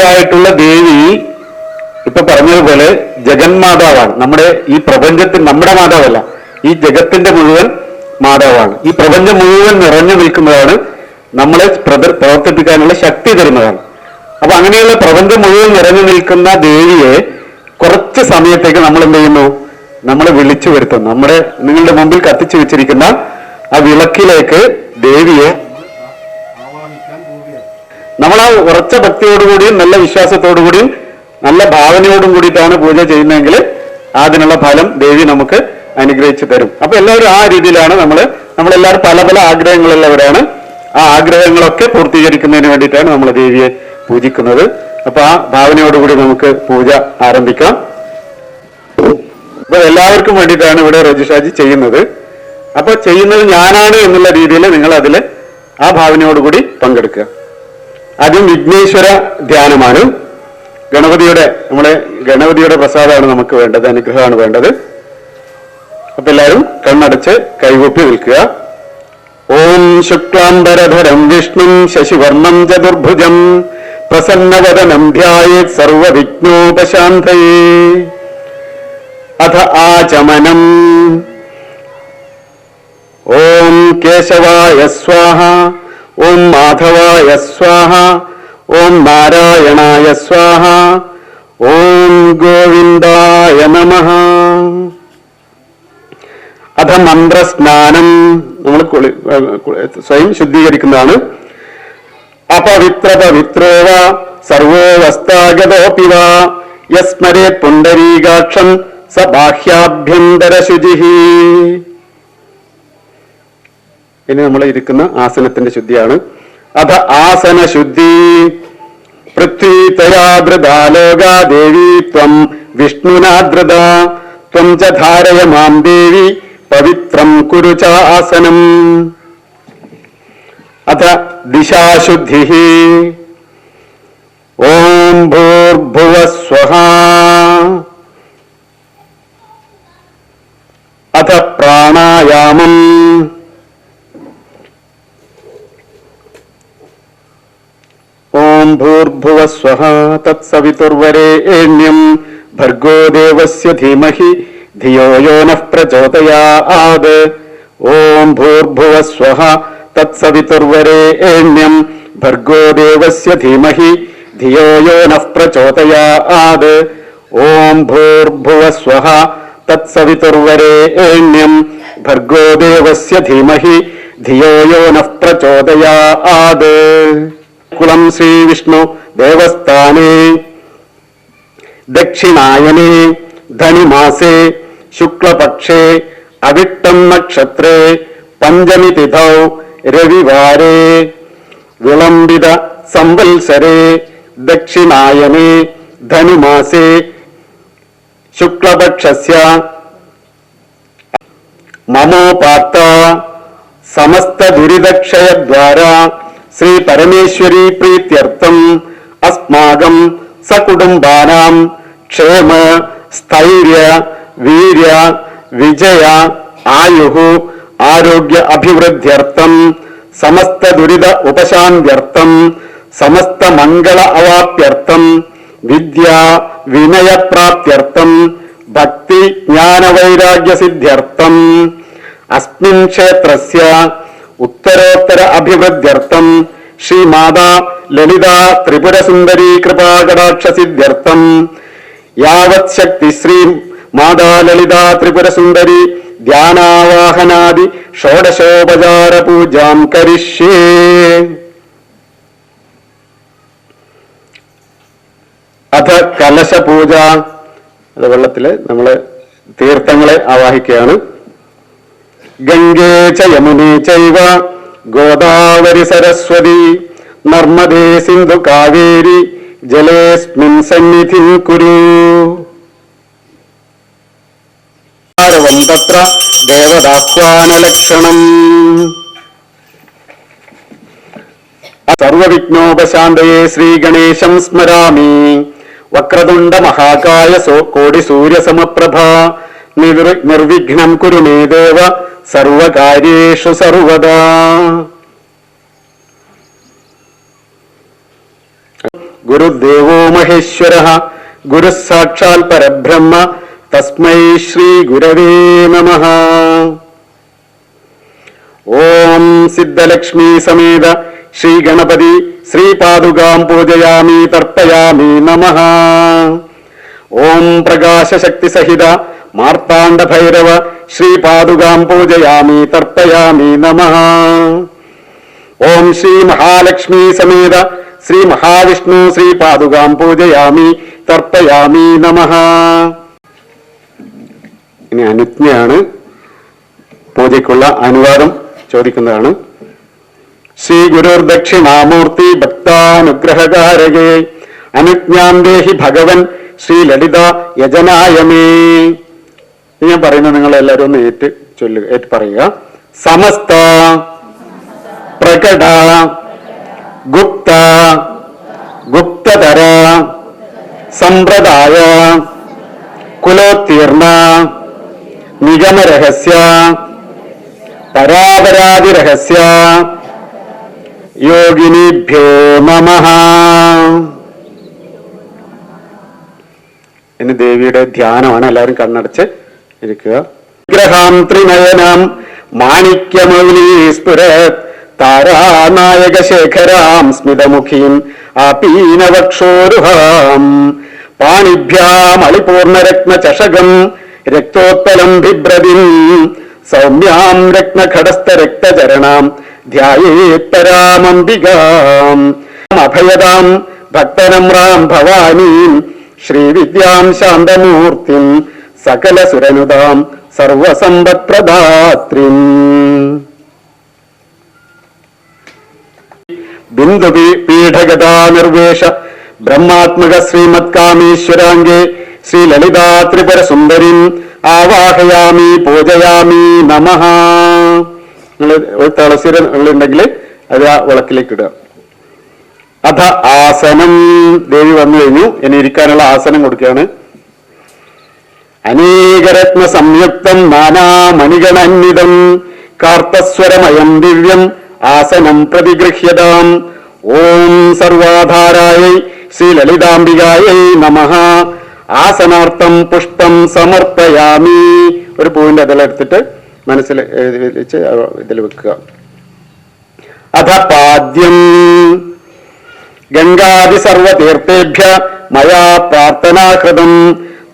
പൂജിതയായിട്ടുള്ള ദേവി ഇപ്പൊ പറഞ്ഞതുപോലെ ജഗന്മാതാവാണ്. നമ്മുടെ ഈ പ്രപഞ്ചത്തിൽ, നമ്മുടെ മാതാവല്ല, ഈ ജഗത്തിന്റെ മുഴുവൻ മാതാവാണ്. ഈ പ്രപഞ്ചം മുഴുവൻ നിറഞ്ഞു നിൽക്കുന്നതാണ്, നമ്മളെ പ്രവർത്തിപ്പിക്കാനുള്ള ശക്തി തരുന്നതാണ്. അപ്പൊ അങ്ങനെയുള്ള പ്രപഞ്ചം മുഴുവൻ നിറഞ്ഞു നിൽക്കുന്ന ദേവിയെ കുറച്ച് സമയത്തേക്ക് നമ്മൾ എന്ത് ചെയ്യുന്നു? നമ്മൾ വിളിച്ചു വരുത്തുന്നു. നമ്മുടെ നിങ്ങളുടെ മുമ്പിൽ കത്തിച്ചു വെച്ചിരിക്കുന്ന ആ വിളക്കിലേക്ക് ദേവിയെ നമ്മൾ ആ ഉറച്ച ഭക്തിയോടുകൂടിയും നല്ല വിശ്വാസത്തോടുകൂടിയും നല്ല ഭാവനയോടും കൂടിയിട്ടാണ് പൂജ ചെയ്യുന്നതെങ്കിൽ അതിനുള്ള ഫലം ദേവി നമുക്ക് അനുഗ്രഹിച്ചു തരും. അപ്പൊ എല്ലാവരും ആ രീതിയിലാണ് നമ്മളെല്ലാവരും പല പല ആഗ്രഹങ്ങളുള്ളവരാണ്. ആ ആഗ്രഹങ്ങളൊക്കെ പൂർത്തീകരിക്കുന്നതിന് വേണ്ടിയിട്ടാണ് നമ്മൾ ദേവിയെ പൂജിക്കുന്നത്. അപ്പൊ ആ ഭാവനയോടുകൂടി നമുക്ക് പൂജ ആരംഭിക്കാം. അപ്പൊ എല്ലാവർക്കും വേണ്ടിയിട്ടാണ് ഇവിടെ രജിഷാജി ചെയ്യുന്നത്. അപ്പൊ ചെയ്യുന്നത് ഞാനാണ് എന്നുള്ള രീതിയിൽ നിങ്ങൾ അതിൽ ആ ഭാവനയോടുകൂടി പങ്കെടുക്കുക. ആദ്യം വിഘ്നേശ്വര ധ്യാനമാണ്. ഗണപതിയുടെ പ്രസാദമാണ് നമുക്ക് വേണ്ടത്, അനുഗ്രഹമാണ് വേണ്ടത്. അപ്പൊ എല്ലാവരും കണ്ണടച്ച് കൈകൂപ്പി നിൽക്കുക. ഓം ശുക്ലാംബരധരം വിഷ്ണും ശശിവർണം ചതുർഭുജം പ്രസന്നവദനം ധ്യായേത് സർവവിഘ്നോപശാന്തയേ. അഥ ആചമനം. ഓം കേശവായ സ്വാഹ, ഓം മാധവായ സ്വാഹ, ഓം നാരായണായ സ്വാഹ, ഓം ഗോവിന്ദായ നമഃ. അഥ മന്ത്രസ്നാനം. നമ്മൾ സ്വയം ശുദ്ധീകരിക്കുന്നതാണ്. അപവിത്ര പവിത്രോവ സർവോ വസ്താഗതോപി വാ യസ്മരേത് പുണ്ഡരീകാക്ഷം സ ബാഹ്യാഭ്യന്തര ശുചിഃ. ഇനി നമ്മൾ ഇരിക്കുന്ന ആസനത്തിന്റെ ശുദ്ധിയാണ്. അഥ ആസന ശുദ്ധി. പൃഥ്വീതയാദൃതാലോകാ ദേവി ത്വം വിഷ്ണുനാദൃത ത്വം ച ധാരയ മാം ദേവി പവിത്രം കുരു ച ആസനം. അഥ ദിശാശുദ്ധി. ഓം ഭൂർഭുവഃ സ്വഃ. അഥ പ്രാണായാമം. ഓം ഭൂർഭുവഃ സ്വഃ തത്സവിതുർവരേണ്യം ഭർഗോ ദേവസ്യ ധീമഹി ധിയോ യോ നഃ പ്രചോദയാത്. ഓം ഭൂർഭുവഃ സ്വഃ തത്സവിതുർവരേണ്യം ഭർഗോ ദേവസ്യ ധീമഹി ധിയോ യോ നഃ പ്രചോദയാത്. ഓം ഭൂർഭുവഃ സ്വഃ തത്സവിതുർവരേണ്യം ഭർഗോ ദേവസ്യ ധീമഹി ധിയോ യോ നഃ പ്രചോദയാത്. കുളം ശ്രീ വിഷ്ണു ദേവസ്ഥാനേ ദക്ഷിണായനേ ധനുമാസേ ശുക്ലപക്ഷേ അവിട്ടം നക്ഷത്രേ പഞ്ചമി തിഥൗ രവിവാരേ വിളംബിത സംവത്സരേ ദക്ഷിണായനേ ധനുമാസേ ശുക്ലപക്ഷസ്യ മമോപാത്ത സമസ്ത ദുരിതക്ഷയദ്വാരാ ശ്രീ പരമേശ്വരി പ്രീത്യർത്ഥം അസ്മാകം സകുടുംബാനാം ക്ഷേമ സ്ഥൈര്യ വീര്യ വിജയ ആയുഹു ആരോഗ്യ അഭിവൃദ്ധ്യർത്ഥം സമസ്ത ദുരിത ഉപശാന്ത്യർത്ഥം സമസ്ത മംഗള അവാപ്യർത്ഥം വിദ്യാ വിനയപ്രാപ്ത്യർത്ഥം ഭക്തി ജ്ഞാന വൈരാഗ്യ സിദ്ധ്യർത്ഥം അസ്മിൻ ക്ഷേത്രസ്യ ഉത്തരോത്തര അഭിവൃദ്ധ്യർത്ഥം ശ്രീ മാതാ ലളിതാ ത്രിപുര സുന്ദരീ കൃപാകടാക്ഷ സിദ്ധ്യർത്ഥം യാവത് ശക്തി ശ്രീ മാതാ ലളിതാ ത്രിപുര സുന്ദരി ധ്യാനാവാഹനാദി ഷോഡശോപചാര പൂജാം കരിഷ്യേ. അഥ കലശപൂജ. അത് വെള്ളത്തില് നമ്മള് തീർത്ഥങ്ങളെ ആവാഹിക്കുകയാണ്. ഗംഗേ ച യമുനേ ചൈവ ഗോദാവരി സരസ്വതി നർമ്മദേ സിന്ധു കാവേരി ജലേസ്മിൻ സന്നിധിം കുരു. തത്ര ദേവതാഹ്വാനലക്ഷണം. സർവവിഘ്നോപശാന്തയേ ശ്രീഗണേശം സ്മരാമി. വക്രതുണ്ട മഹാകായ കോടി സൂര്യസമപ്രഭ നിർവിഘ്നം കുരു മേ ദേവ സർവകാര്യേഷു സർവദാ. ഗുരുദേവോ മഹേശ്വരഃ ഗുരുഃ സാക്ഷാൽ പരബ്രഹ്മ തസ്മൈ ശ്രീ ഗുരവേ നമഃ. ഓം സിദ്ധലക്ഷ്മീ സമേത ശ്രീ ഗണപതി ശ്രീ പാദുകാം പൂജയാമി തർപ്പയാമി നമഃ. ഓം പ്രകാശശക്തി സഹിത മാർത്താണ്ഡ ഭൈരവ ശ്രീ പാദുകാം പൂജയാമി തർപ്പയാമി നമഃ. ഓം ശ്രീ മഹാലക്ഷ്മി സമേത ശ്രീ മഹാവിഷ്ണു ശ്രീ പാദുകാം പൂജയാമി തർപ്പയാമി നമഃ. ഇനി അനുജ്ഞയാണ്. പൂജയ്ക്കുള്ള അനുവാദം ചോദിക്കുന്നതാണ്. ശ്രീ ഗുരുർ ദക്ഷിണാമൂർത്തി ഭക്താനുഗ്രഹകാരകേ അനുജ്ഞാം ദേഹി ഭഗവൻ ശ്രീ ലളിത യജനായമേ. ഞാൻ പറയുന്നത് നിങ്ങൾ എല്ലാവരും ഒന്ന് ഏറ്റു പറയുക. സമസ്ത പ്രകട ഗുപ്ത ഗുപ്തതര സമ്പ്രദായ കുലോത്തീർണ നിഗമരഹസ്യ പരാപരാദിരഹസ്യ യോഗിനിഭ്യോ നമഃ. ഇനി ദേവിയുടെ ധ്യാനമാണ്. എല്ലാവരും കണ്ണടച്ച് ഇരിക്കുക. വിഗ്രഹാം ത്രിനയനാം മാണിക്യമൗലീസ്ഫുരത് താരാനായക ശേഖരാം സ്മിതമുഖീം ആപീനവക്ഷോരുഹാം പാണിഭ്യാം അളിപൂർണരത്ന ചഷകം രക്തോത്പലം ബിഭ്രതിം സൗമ്യാം രത്നഘടസ്ഥ രക്തചരണാം ധ്യായേത്തരാമംബികാം അഭയദാം ഭക്തനമ്രാം ഭവാനീം ശ്രീവിദ്യാം ശാന്തമൂർത്തിം സകല സുരനുതാം സർവസമ്പത്പ്രദാത്രിം. ബിന്ദുപി പീഠഗതാ നിർവേശ ബ്രഹ്മാത്മക ശ്രീമത്കാമേശ്വരാംഗേ ശ്രീ ലളിതാ ത്രിപുര സുന്ദരിം ആവാഹയാമി പൂജയാമി നമഃ. നിങ്ങൾ ഒരു തുളസി ഉണ്ടെങ്കിൽ അത് ആ വിളക്കിലേക്ക് ഇടുക. അഥ ആസനം. ദേവി വന്നു കഴിഞ്ഞു. ഇനി ഇരിക്കാനുള്ള ആസനം കൊടുക്കുകയാണ്. അനേകരത്ന സംയുക്തം നാനാമണിഗണന്വിതം കാർത്തസ്വരമയം ദിവ്യം ആസനം പ്രതിഗൃഹ്യതാം. ഓം സർവാധാരായൈ ശ്രീ ലളിതാംബികായൈ നമഃ. ആസനാർത്ഥം പുഷ്പം സമർപ്പയാമി. ഒരു പൂവിന്റെ അതിലെടുത്തിട്ട് മനസ്സിൽ എഴുതി വെച്ച് ഇതിൽ വെക്കുക. അഥ പാദ്യം. ഗംഗാദി സർവതീർത്ഥേഭ്യ മയാ പ്രാർത്ഥനാകൃതം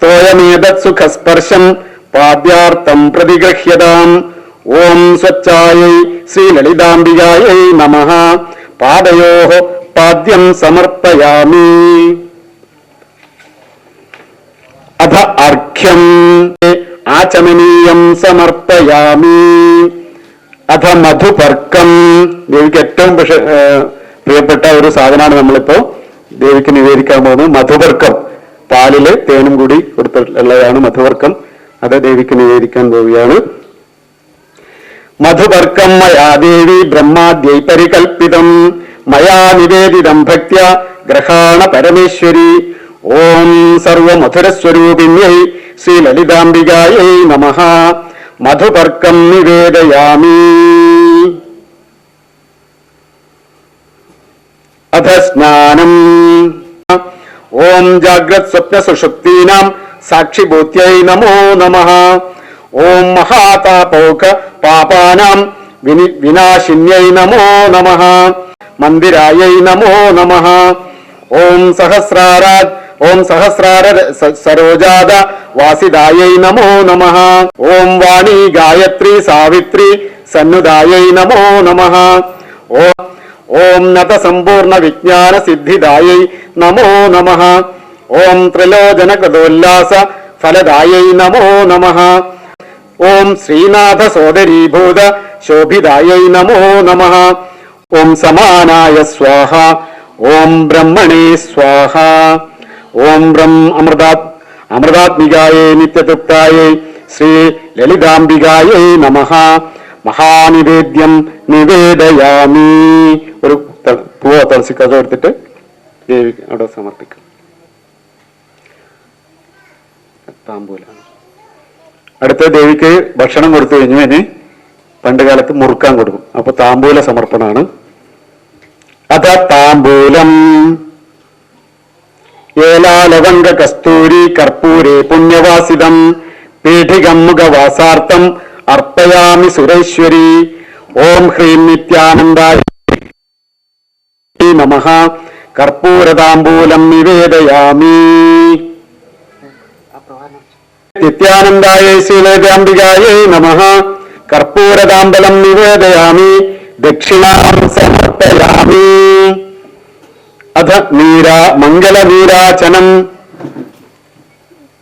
തോയമേതത് സുഖസ്പർശം പാദ്യാർത്ഥം പ്രതിഗൃഹ്യതാം. ഓം സ്വച്ഛായൈ ശ്രീ ലളിതാംബികായൈ നമഃ. പാദയോഃ പാദ്യം സമർപ്പയാമി. അഥ അർഘ്യം. ആചമനീയം സമർപ്പയാമി. അഥ മധുപർക്കം. ദേവിക്ക് ഏറ്റവും പ്രിയപ്പെട്ട ഒരു സാധനമാണ് നമ്മളിപ്പോ ദേവിക്ക് നിവേദിക്കാൻ പോകുന്നത്. മധുപർക്കം. പാലില് തേനും കൂടി കൊടുത്തിട്ടുള്ളതാണ് മധുപർക്കം. അത് ദേവിക്ക് നിവേദിക്കാൻ പോവുകയാണ്. മധുപർക്കം മയാ ദേവി ബ്രഹ്മാദ്യൈ പരികൽപ്പിതം മയാ നിവേദിതം ഭക്ത്യ ഗ്രഹാണ പരമേശ്വരി. ഓം സർവമധുരസ്വരൂപിണ്യൈ ശ്രീ ലളിതാംബികായൈ നമഃ. മധുപർക്കം നിവേദയാമി. അഥ സ്നാനം. ഓം ജാഗ്രത് സ്വപ്ന സുഷുപ്തീനാം സാക്ഷിഭൂത്यै നമോ നമഃ. ഓം മഹാതാപോക പാപാനാം വിനാശിന്यै നമോ നമഃ. മന്ദിരാयै നമോ നമഃ. ഓം സഹസ്രാര സരോജാത വാസിദാयै നമോ നമഃ. ഓം വാണി ഗായത്രി സാവിത്രി സന്നുദാयै നമോ നമഃ. ഓം നത സമ്പൂർണ്ണ വിജ്ഞാന സിദ്ധിദാयै നമോ നമഃ. ഓം ത്രിലോചന കൃതോല്ലാസ ഫലദാयै നമോ നമഃ. ഓം ശ്രീനാഥ സോദരീഭൂത ശോഭിദാयै നമോ നമഃ. ഓം സമാനായ സ്വാഹ. ഓം ബ്രഹ്മണേ സ്വാഹ. ഓം അമൃതാത്മികായേ നിത്യതൃപ്തായേ ശ്രീ ലളിതാംബികായേ നമഃ. മഹാനിവേദ്യം നിവേദയാമി. ഒരു പൂവോ തുളസിക്കതോ എടുത്തിട്ട് ദേവി അവിടെ സമർപ്പിക്കും. താമ്പൂലാണ്. അടുത്ത ദേവിക്ക് ഭക്ഷണം കൊടുത്തു കഴിഞ്ഞു. ഇനി പണ്ട് കാലത്ത് മുറുക്കാൻ കൊടുക്കും. അപ്പൊ താമ്പൂല സമർപ്പണമാണ്. അഥ താമ്പൂലം. ലവംഗ കസ്തൂരി കർപ്പൂരേ പുണ്യവാസിതം പീഠികം മുഖവാസാർത്ഥം അർപ്പയാമി സുരേശ്വരി. ഓം ഹ്രീം നിത്യാനന്ദായ നമഃ. കർപ്പൂരതാംബൂലം നിവേദയാമി. നിത്യാനന്ദായ ശ്രീലളിതാംബികായൈ നമഃ. കർപ്പൂരതാംബലം നിവേദയാമി. ദക്ഷിണാം സമർപ്പയാമി. അഥ മംഗളനീരാചനം.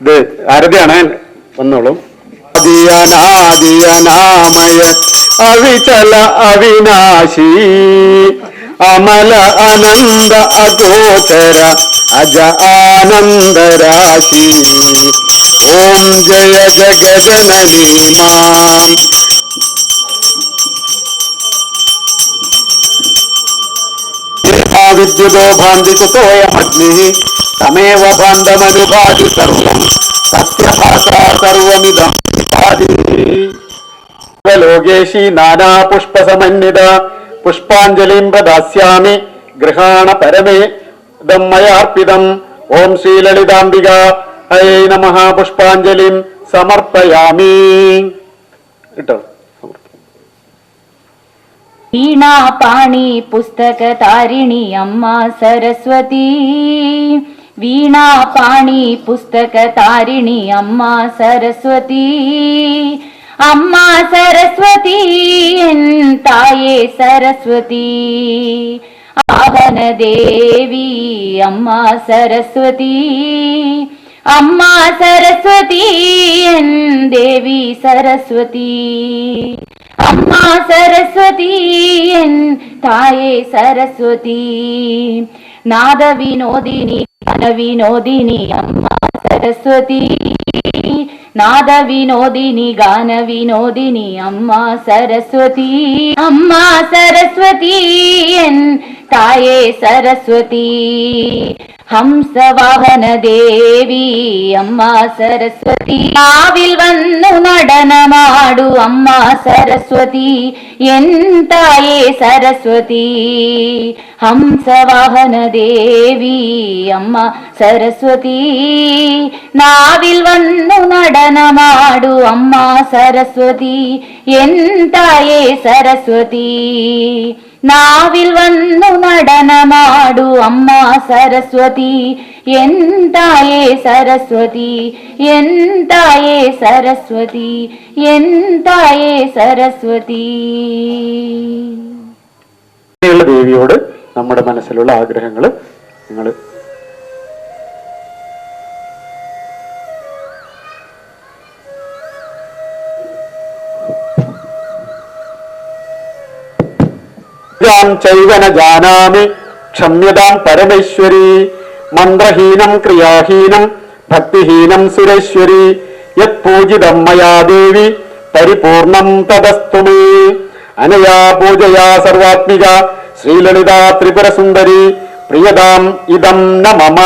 ഇത് ആരതിയാണ്, വന്നോളൂ. അനാമയ അവിചല അവിനാശി അമല അനന്ത അഗോചര അജ ആനന്ദരാശി. ഓം ജയ ജഗജനനീ മാം. വിദ്യുതോ ഭാന്തി കുതോയമഗ്നി തമേവ ഭാണ്ഡമനുഭാതി സർവം സത്യഭാസാ സർവമിദം ലോകേശി നാനാ പുഷ്പസമന്വിത പുഷ്പാഞ്ജലിം പ്രദാസ്യാമി ഗൃഹാണ പരമേ ദം മയാർപ്പിതം. ഓം ശ്രീലളിതാംബികായൈ നമഃ. പുഷ്പാഞ്ജലിം സമർപ്പയാമി. കേട്ടോ. വീണാ പാണി പുസ്തക താരിണി അമ്മ സരസ്വതി. വീണാ പാണി പുസ്തക താരിണി അമ്മ സരസ്വതി. അമ്മ സരസ്വതി എൻ തായേ സരസ്വതി. ആവന ദേവി അമ്മ സരസ്വതി. അമ്മ സരസ്വതി എൻ ദേവി സരസ്വതി. അമ്മ സരസ്വതി എൻ തായേ സരസ്വതി. നാദവിനോദിനി ഗാനവിനോദിനി അമ്മ സരസ്വതി. നാദവിനോദിനി ഗാനവിനോദിനി അമ്മ സരസ്വതി. അമ്മ സരസ്വതി എൻ തായേ സരസ്വതി. ഹംസവാഹന ദേവി അമ്മ സരസ്വതി. ആവിൽ വന്നു നടനമാടു അമ്മ സരസ്വതി എൻ തായേ സരസ്വതി. ഹംസവാഹന ദേവി അമ്മ സരസ്വതി. നാവിൽ വന്നു നടനമാടു അമ്മ സരസ്വതി എൻ തായേ സരസ്വതി. നാവിൽ വന്നു നടനമാടു അമ്മ സരസ്വതി എൻ തായേ സരസ്വതി. എൻ തായേ സരസ്വതി. എൻ തായേ സരസ്വതി. ദേവിയോട് നമ്മുടെ മനസ്സിലുള്ള ആഗ്രഹങ്ങൾ നിങ്ങൾ ചൈവന ജാനാമി ക്ഷമ്യതാം പരമേശ്വരി. മന്ത്രഹീനം ക്രിയാഹീനം ഭക്തിഹീനം സുരേശ്വരി. യത് പൂജിതം മയാ ദേവി പരിപൂർണം തദസ്തു മേ. അനയാ പൂജയാ സർവാത്മിക ശ്രീലളിതാ ത്രിപുര സുന്ദരി പ്രിയതാം ഇദം ന മമ.